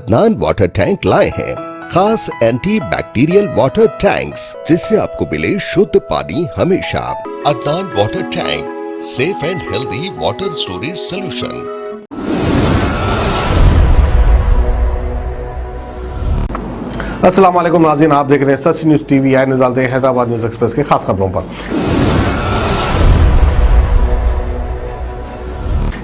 Adnan water tank लाए हैं खास एंटी बैक्टीरियल वाटर टैंक्स, जिससे आपको मिले शुद्ध पानी हमेशा। Adnan water tank, safe and healthy water storage solution. अस्सलाम वालेकुम नाज़रीन, आप देख रहे हैं सच न्यूज़ टीवी। आए नज़र हैं हैदराबाद न्यूज़ एक्सप्रेस के खास खबरों पर।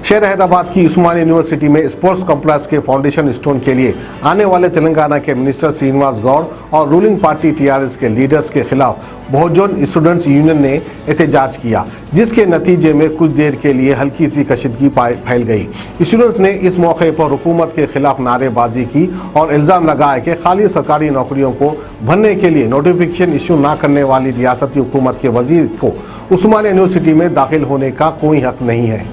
शहर हैदराबाद की उस्मानिया यूनिवर्सिटी में स्पोर्ट्स कॉम्प्लेक्स के फाउंडेशन स्टोन के लिए आने वाले तेलंगाना के मिनिस्टर श्रीनिवास गौड़ और रूलिंग पार्टी टीआरएस के लीडर्स के खिलाफ बहुजन स्टूडेंट्स यूनियन ने एहतजाज किया, जिसके नतीजे में कुछ देर के लिए हल्की सी कशीदगी फैल गई। स्टूडेंट्स ने इस मौके पर हुकूमत के खिलाफ नारेबाजी की और इल्जाम लगाया कि खाली सरकारी नौकरियों को भरने के लिए नोटिफिकेशन इशू न करने वाली रियासती हुकूमत के वजीर को उस्मानिया यूनिवर्सिटी में दाखिल होने का कोई हक नहीं है।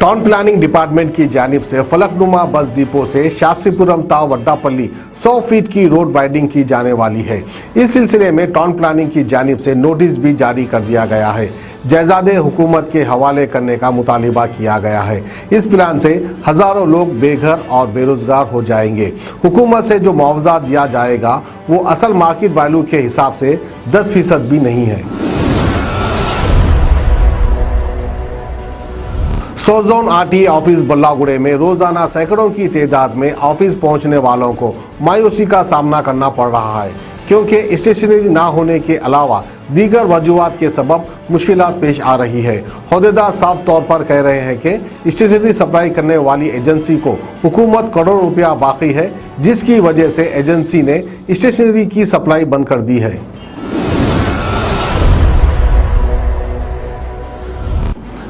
टाउन प्लानिंग डिपार्टमेंट की जानिब से फलकनुमा बस डिपो से शास्त्रीपुरम ताव वड्डापल्ली 100 फीट की रोड वाइडिंग की जाने वाली है। इस सिलसिले में टाउन प्लानिंग की जानिब से नोटिस भी जारी कर दिया गया है। जायजादे हुकूमत के हवाले करने का मुतालिबा किया गया है। इस प्लान से हजारों लोग बेघर और बेरोजगार हो जाएंगे। हुकूमत से जो मुआवजा दिया जाएगा वो असल मार्केट वैल्यू के हिसाब से 10% भी नहीं है। सोजोन आरटीए ऑफिस बल्लागुड़े में रोजाना सैकड़ों की तादाद में ऑफिस पहुंचने वालों को मायूसी का सामना करना पड़ रहा है, क्योंकि स्टेशनरी ना होने के अलावा दीगर वजूहात के सबब मुश्किलात पेश आ रही है। ओहदेदार साफ तौर पर कह रहे हैं कि स्टेशनरी सप्लाई करने वाली एजेंसी को हुकूमत करोड़ों रुपया बाकी है, जिसकी वजह से एजेंसी ने स्टेशनरी की सप्लाई बंद कर दी है।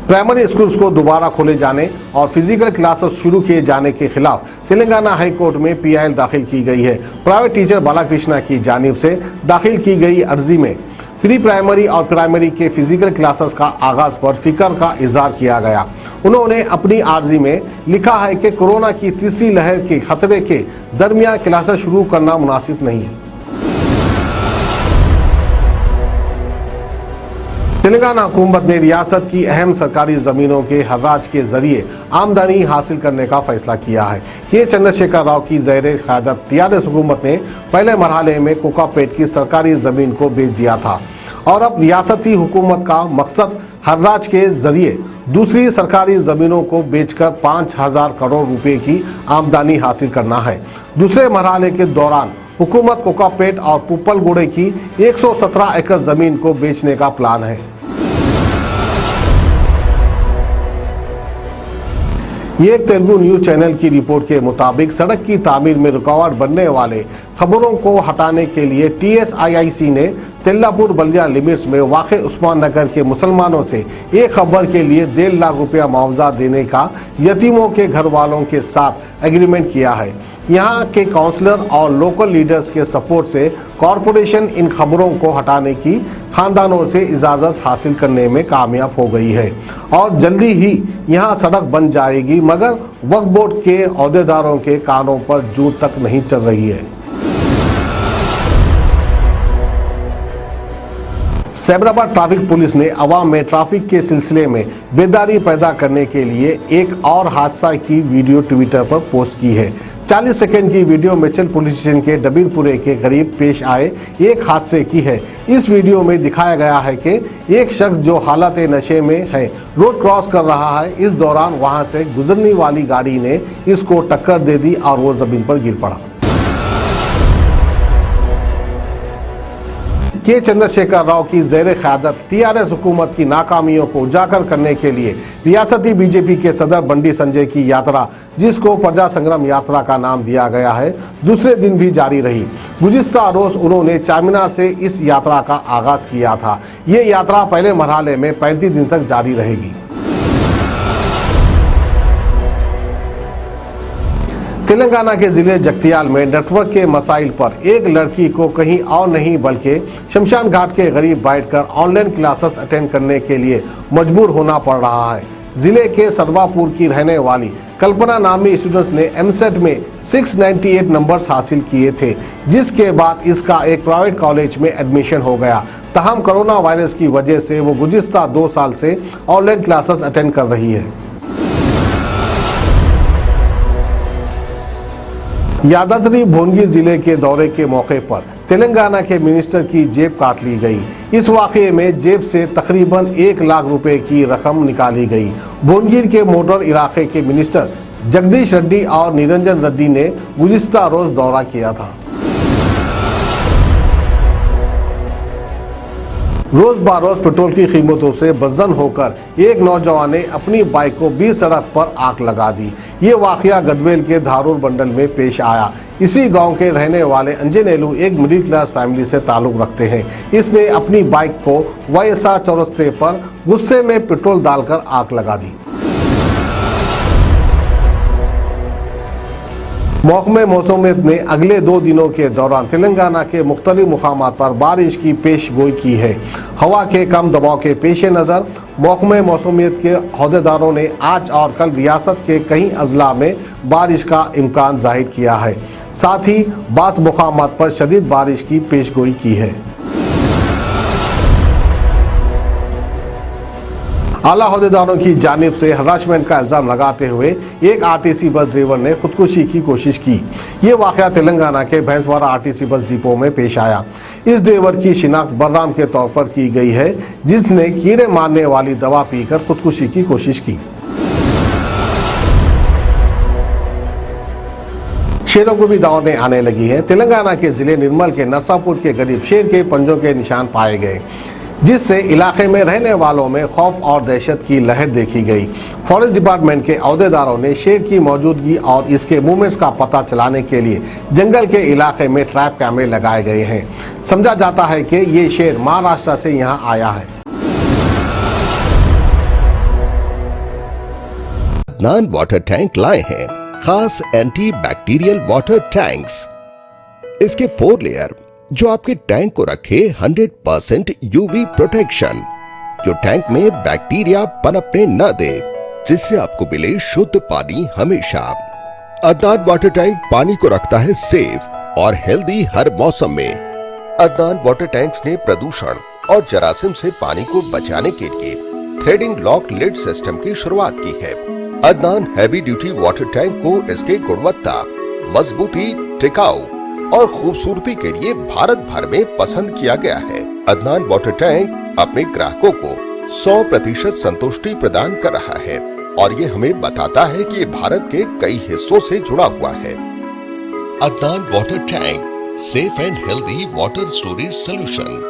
प्राइमरी स्कूल्स को दोबारा खोले जाने और फिजिकल क्लासेस शुरू किए जाने के खिलाफ तेलंगाना हाई कोर्ट में पीआईएल दाखिल की गई है। प्राइवेट टीचर बालाकृष्णा की जानिब से दाखिल की गई अर्जी में प्री प्राइमरी और प्राइमरी के फिजिकल क्लासेस का आगाज पर फिक्र का इजहार किया गया। उन्होंने अपनी अर्जी में लिखा है कि कोरोना की तीसरी लहर के खतरे के दरमियान क्लासेस शुरू करना मुनासिब नहीं है। तेलंगाना हुकूमत ने रियासत की अहम सरकारी जमीनों के हर्राज के जरिए आमदनी हासिल करने का फैसला किया है। के चंद्रशेखर राव की ज़ेरे क़यादत टीआरएस हुकूमत ने पहले मरहले में कोकापेट की सरकारी जमीन को बेच दिया था और अब रियासती हुकूमत का मकसद हर्राज के जरिए दूसरी सरकारी जमीनों को बेचकर 5,000 करोड़ रुपए की आमदनी हासिल करना है। दूसरे मरहले के दौरान हुकूमत कोकापेट और पुप्पलगुड़े की 117 एकड़ जमीन को बेचने का प्लान है। ये एक तेलुगु न्यूज चैनल की रिपोर्ट के मुताबिक सड़क की तामीर में रुकावट बनने वाले खबरों को हटाने के लिए TSIIC ने तेल्लापुर बल्दिया लिमिट्स में वाक़ उस्मान नगर के मुसलमानों से एक खबर के लिए 1.5 लाख रुपया मुआवजा देने का यतीमों के घर वालों के साथ एग्रीमेंट किया है। यहाँ के काउंसलर और लोकल लीडर्स के सपोर्ट से कॉरपोरेशन इन खबरों को हटाने की खानदानों से इजाज़त हासिल करने में कामयाब हो गई है और जल्दी ही यहाँ सड़क बन जाएगी, मगर वक्फ बोर्ड के अहदेदारों के कानों पर जूं तक नहीं चल रही है। सैबराबाद ट्रैफिक पुलिस ने अवाम में ट्रैफिक के सिलसिले में बेदारी पैदा करने के लिए एक और हादसा की वीडियो ट्विटर पर पोस्ट की है। 40 सेकंड की वीडियो मेचल पुलिस स्टेशन के डबीरपुरे के करीब पेश आए एक हादसे की है। इस वीडियो में दिखाया गया है कि एक शख्स जो हालत नशे में है रोड क्रॉस कर रहा है। इस दौरान वहां से गुजरने वाली गाड़ी ने इसको टक्कर दे दी और वो जमीन पर गिर पड़ा। के चंद्रशेखर राव की ज़ेरे क़यादत टीआरएस हुकूमत की नाकामियों को उजागर करने के लिए रियासती बीजेपी के सदर बंडी संजय की यात्रा, जिसको प्रजा संग्राम यात्रा का नाम दिया गया है, दूसरे दिन भी जारी रही। गुज़िश्ता रोज़ उन्होंने चारमीनार से इस यात्रा का आगाज़ किया था। ये यात्रा पहले मरहले में 35 दिन तक जारी रहेगी। तेलंगाना के जिले जगतियाल में नेटवर्क के मसाइल पर एक लड़की को कहीं और नहीं बल्कि शमशान घाट के करीब बैठकर ऑनलाइन क्लासेस अटेंड करने के लिए मजबूर होना पड़ रहा है। जिले के सरवापुर की रहने वाली कल्पना नामी स्टूडेंट्स ने एमसेट में 698 नंबर्स हासिल किए थे, जिसके बाद इसका एक प्राइवेट कॉलेज में एडमिशन हो गया। तहम कोरोना वायरस की वजह से वो गुज़िश्ता 2 साल से ऑनलाइन क्लासेस अटेंड कर रही है। यादाद्री भुवनगिर जिले के दौरे के मौके पर तेलंगाना के मिनिस्टर की जेब काट ली गई। इस वाकये में जेब से तकरीबन 1 लाख रुपए की रकम निकाली गई। भुवनगिर के मोटर इलाके के मिनिस्टर जगदीश रेड्डी और निरंजन रेड्डी ने गुज़िश्ता रोज दौरा किया था। रोज बरोज पेट्रोल की कीमतों से बदजन होकर एक नौजवान ने अपनी बाइक को बीच सड़क पर आग लगा दी। ये वाकया गदवेल के धारूर बंडल में पेश आया। इसी गांव के रहने वाले अंजनेलू एक मिडिल क्लास फैमिली से ताल्लुक रखते हैं। इसने अपनी बाइक को वायसा चौरस्ते पर गुस्से में पेट्रोल डालकर आग लगा दी। महकमे मौसमियत ने अगले 2 दिनों के दौरान तेलंगाना के मुख्तलिफ मुकामात पर बारिश की पेशगोई की है। हवा के कम दबाव के पेश नज़र महकमे मौसमियत के अहदेदारों ने आज और कल रियासत के कई अजला में बारिश का इम्कान जाहिर किया है। साथ ही बाज़ मुकामात पर शदीद बारिश की पेशगोई की है। आला अहदेदारों की जानिब से हरासमेंट का इल्ज़ाम लगाते हुए एक आरटीसी बस ड्राइवर ने खुदकुशी की कोशिश की। ये वाक़या तेलंगाना के भैंसवाड़ा आरटीसी बस डिपो में पेश आया। इस ड्राइवर की शिनाख्त बलराम के तौर पर की गई है, जिसने कीड़े मारने वाली दवा पीकर खुदकुशी की कोशिश की। शेरों को भी दावतें आने लगी हैं। तेलंगाना के जिले निर्मल के नरसापुर के करीब शेर के पंजों के निशान पाए गए, जिससे इलाके में रहने वालों में खौफ और दहशत की लहर देखी गई। फॉरेस्ट डिपार्टमेंट के अहदेदारों ने शेर की मौजूदगी और इसके मूवमेंट्स का पता चलाने के लिए जंगल के इलाके में ट्रैप कैमरे लगाए गए हैं। समझा जाता है कि ये शेर महाराष्ट्र से यहां आया है। अदनान वाटर टैंक लाए हैं खास एंटी बैक्टीरियल वाटर टैंक्स। इसके 4 लेयर जो आपके टैंक को रखे 100% यूवी प्रोटेक्शन, जो टैंक में बैक्टीरिया पनपने न दे, जिससे आपको मिले शुद्ध पानी हमेशा। अदनान वाटर टैंक पानी को रखता है सेफ और हेल्दी हर मौसम में। अदनान वाटर टैंक्स ने प्रदूषण और जरासीम से पानी को बचाने के लिए थ्रेडिंग लॉक लिड सिस्टम की शुरुआत की है। Adnan heavy duty water tank को इसके गुणवत्ता, मजबूती, टिकाऊ और खूबसूरती के लिए भारत भर में पसंद किया गया है। अदनान वाटर टैंक अपने ग्राहकों को 100% संतुष्टि प्रदान कर रहा है और ये हमें बताता है कि ये भारत के कई हिस्सों से जुड़ा हुआ है। Adnan water tank, safe and healthy water storage solution.